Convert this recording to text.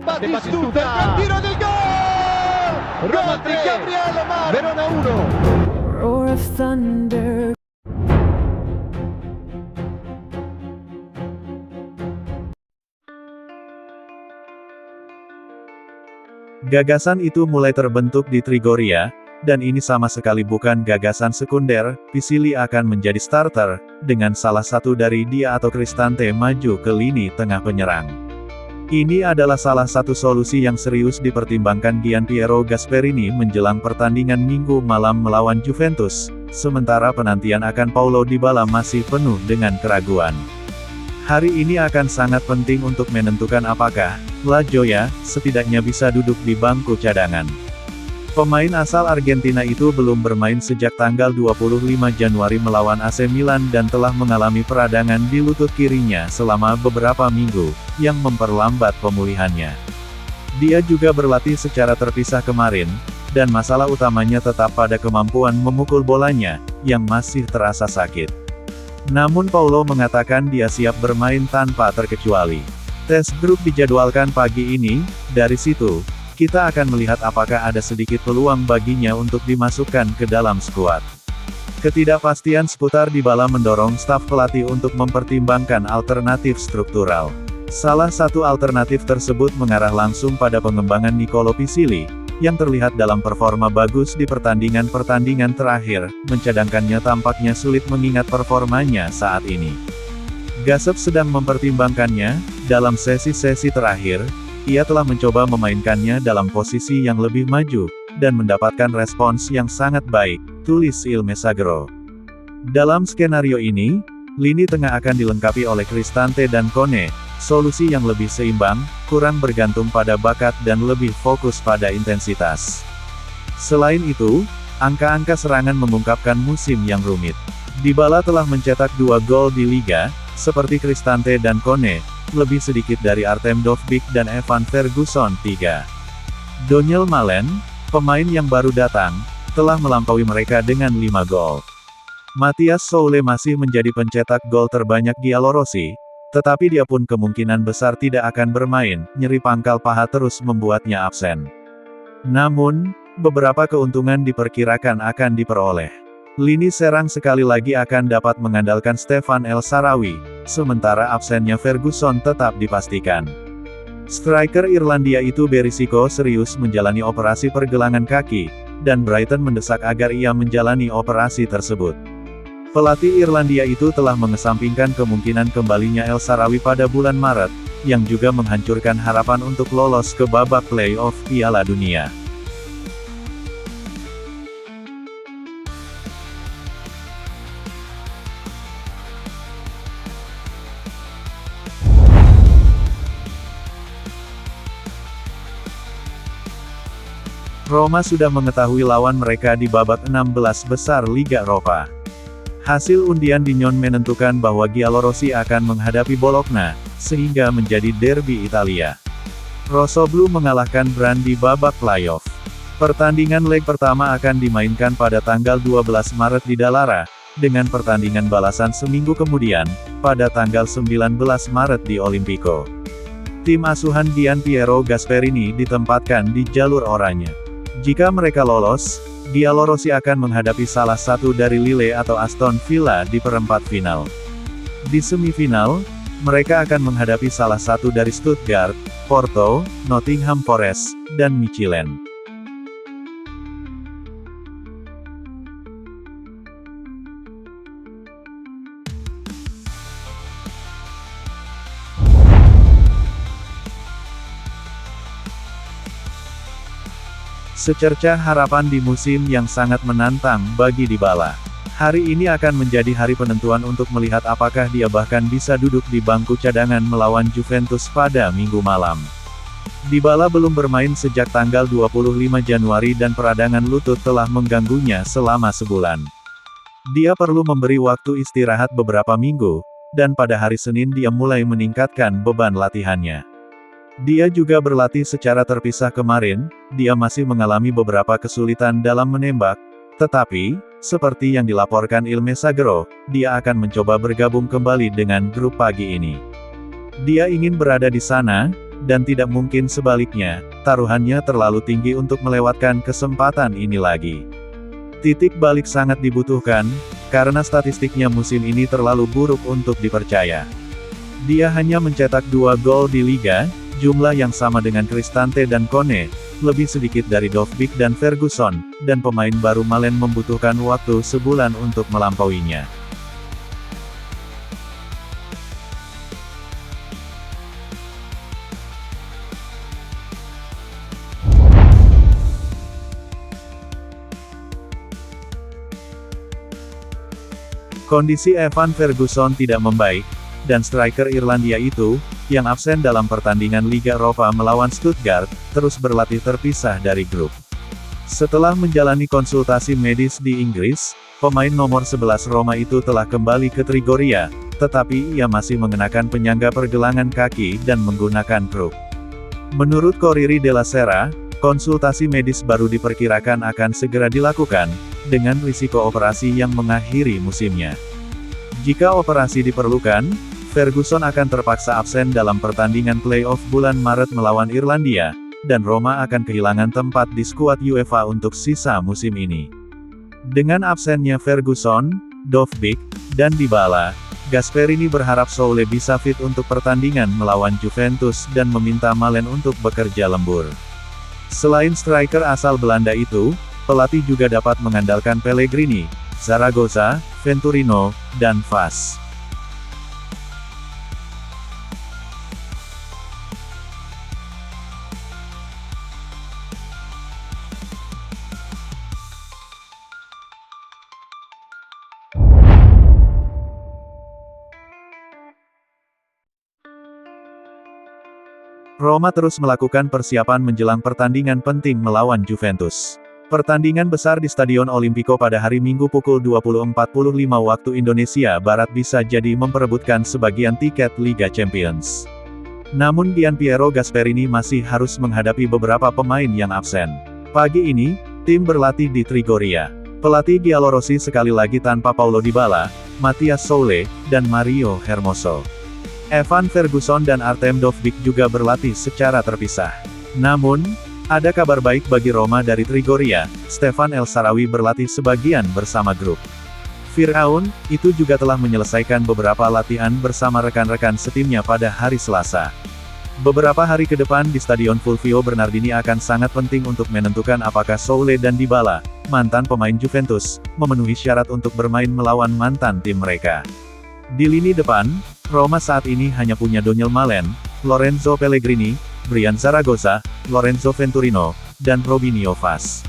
Batistuta, il tiro del gol! Gol di Gabriele Mar, Verona 1. Roar of thunder. Gagasan itu mulai terbentuk di Trigoria, dan ini sama sekali bukan gagasan sekunder. Pisili akan menjadi starter, dengan salah satu dari dia atau Cristante maju ke lini tengah penyerang. Ini adalah salah satu solusi yang serius dipertimbangkan Gianpiero Gasperini menjelang pertandingan Minggu malam melawan Juventus, sementara penantian akan Paulo Dybala masih penuh dengan keraguan. Hari ini akan sangat penting untuk menentukan apakah La Joya setidaknya bisa duduk di bangku cadangan. Pemain asal Argentina itu belum bermain sejak tanggal 25 Januari melawan AC Milan dan telah mengalami peradangan di lutut kirinya selama beberapa minggu, yang memperlambat pemulihannya. Dia juga berlatih secara terpisah kemarin, dan masalah utamanya tetap pada kemampuan memukul bolanya, yang masih terasa sakit. Namun Paulo mengatakan dia siap bermain tanpa terkecuali. Tes grup dijadwalkan pagi ini, dari situ, kita akan melihat apakah ada sedikit peluang baginya untuk dimasukkan ke dalam skuad. Ketidakpastian seputar Dybala mendorong staf pelatih untuk mempertimbangkan alternatif struktural. Salah satu alternatif tersebut mengarah langsung pada pengembangan Nicolo Pisili, yang terlihat dalam performa bagus di pertandingan-pertandingan terakhir, mencadangkannya tampaknya sulit mengingat performanya saat ini. Gasep sedang mempertimbangkannya, dalam sesi-sesi terakhir, ia telah mencoba memainkannya dalam posisi yang lebih maju, dan mendapatkan respons yang sangat baik, tulis Il Messaggero. Dalam skenario ini, lini tengah akan dilengkapi oleh Cristante dan Kone, solusi yang lebih seimbang, kurang bergantung pada bakat dan lebih fokus pada intensitas. Selain itu, angka-angka serangan mengungkapkan musim yang rumit. Dybala telah mencetak 2 gol di Liga, seperti Cristante dan Kone, lebih sedikit dari Artem Dovbyk dan Evan Ferguson 3. Daniel Malen, pemain yang baru datang, telah melampaui mereka dengan 5 gol. Matias Soule masih menjadi pencetak gol terbanyak Giallorossi, tetapi dia pun kemungkinan besar tidak akan bermain, nyeri pangkal paha terus membuatnya absen. Namun, beberapa keuntungan diperkirakan akan diperoleh. Lini serang sekali lagi akan dapat mengandalkan Stefan El Shaarawy, sementara absennya Ferguson tetap dipastikan. Striker Irlandia itu berisiko serius menjalani operasi pergelangan kaki, dan Brighton mendesak agar ia menjalani operasi tersebut. Pelatih Irlandia itu telah mengesampingkan kemungkinan kembalinya El Shaarawy pada bulan Maret, yang juga menghancurkan harapan untuk lolos ke babak play-off Piala Dunia. Roma sudah mengetahui lawan mereka di babak 16 besar Liga Eropa. Hasil undian di Nyon menentukan bahwa Giallorossi akan menghadapi Bologna, sehingga menjadi derby Italia. Rossoblu mengalahkan Brann di babak playoff. Pertandingan leg pertama akan dimainkan pada tanggal 12 Maret di Dallara, dengan pertandingan balasan seminggu kemudian, pada tanggal 19 Maret di Olimpico. Tim asuhan Gianpiero Gasperini ditempatkan di jalur oranye. Jika mereka lolos, Giallorossi akan menghadapi salah satu dari Lille atau Aston Villa di perempat final. Di semifinal, mereka akan menghadapi salah satu dari Stuttgart, Porto, Nottingham Forest, dan Michelin. Secercah harapan di musim yang sangat menantang bagi Dybala. Hari ini akan menjadi hari penentuan untuk melihat apakah dia bahkan bisa duduk di bangku cadangan melawan Juventus pada Minggu malam. Dybala belum bermain sejak tanggal 25 Januari dan peradangan lutut telah mengganggunya selama sebulan. Dia perlu memberi waktu istirahat beberapa minggu, dan pada hari Senin dia mulai meningkatkan beban latihannya. Dia juga berlatih secara terpisah kemarin, dia masih mengalami beberapa kesulitan dalam menembak, tetapi, seperti yang dilaporkan Il Messaggero, dia akan mencoba bergabung kembali dengan grup pagi ini. Dia ingin berada di sana, dan tidak mungkin sebaliknya, taruhannya terlalu tinggi untuk melewatkan kesempatan ini lagi. Titik balik sangat dibutuhkan, karena statistiknya musim ini terlalu buruk untuk dipercaya. Dia hanya mencetak 2 gol di Liga, jumlah yang sama dengan Cristante dan Kone, lebih sedikit dari Dovbyk dan Ferguson, dan pemain baru Malen membutuhkan waktu sebulan untuk melampauinya. Kondisi Evan Ferguson tidak membaik, dan striker Irlandia itu, yang absen dalam pertandingan Liga Eropa melawan Stuttgart, terus berlatih terpisah dari grup. Setelah menjalani konsultasi medis di Inggris, pemain nomor 11 Roma itu telah kembali ke Trigoria, tetapi ia masih mengenakan penyangga pergelangan kaki dan menggunakan kruk. Menurut Corriere della Sera, konsultasi medis baru diperkirakan akan segera dilakukan, dengan risiko operasi yang mengakhiri musimnya. Jika operasi diperlukan, Ferguson akan terpaksa absen dalam pertandingan playoff bulan Maret melawan Irlandia, dan Roma akan kehilangan tempat di skuad UEFA untuk sisa musim ini. Dengan absennya Ferguson, Dovbyk, dan Dybala, Gasperini berharap Soule bisa fit untuk pertandingan melawan Juventus dan meminta Malen untuk bekerja lembur. Selain striker asal Belanda itu, pelatih juga dapat mengandalkan Pellegrini, Zaragoza, Venturino, dan Vaz. Roma terus melakukan persiapan menjelang pertandingan penting melawan Juventus. Pertandingan besar di Stadion Olimpico pada hari Minggu pukul 20.45 waktu Indonesia Barat bisa jadi memperebutkan sebagian tiket Liga Champions. Namun Gianpiero Gasperini masih harus menghadapi beberapa pemain yang absen. Pagi ini, tim berlatih di Trigoria. Pelatih Giallorossi sekali lagi tanpa Paulo Dybala, Mathias Soule, dan Mario Hermoso. Evan Ferguson dan Artem Dovbyk juga berlatih secara terpisah. Namun, ada kabar baik bagi Roma dari Trigoria, Stefan El Shaarawy berlatih sebagian bersama grup. Firaun, itu juga telah menyelesaikan beberapa latihan bersama rekan-rekan setimnya pada hari Selasa. Beberapa hari ke depan di Stadion Fulvio Bernardini akan sangat penting untuk menentukan apakah Soule dan Dybala, mantan pemain Juventus, memenuhi syarat untuk bermain melawan mantan tim mereka. Di lini depan, Roma saat ini hanya punya Daniel Malen, Lorenzo Pellegrini, Brian Zaragoza, Lorenzo Venturino, dan Robinho Vaz.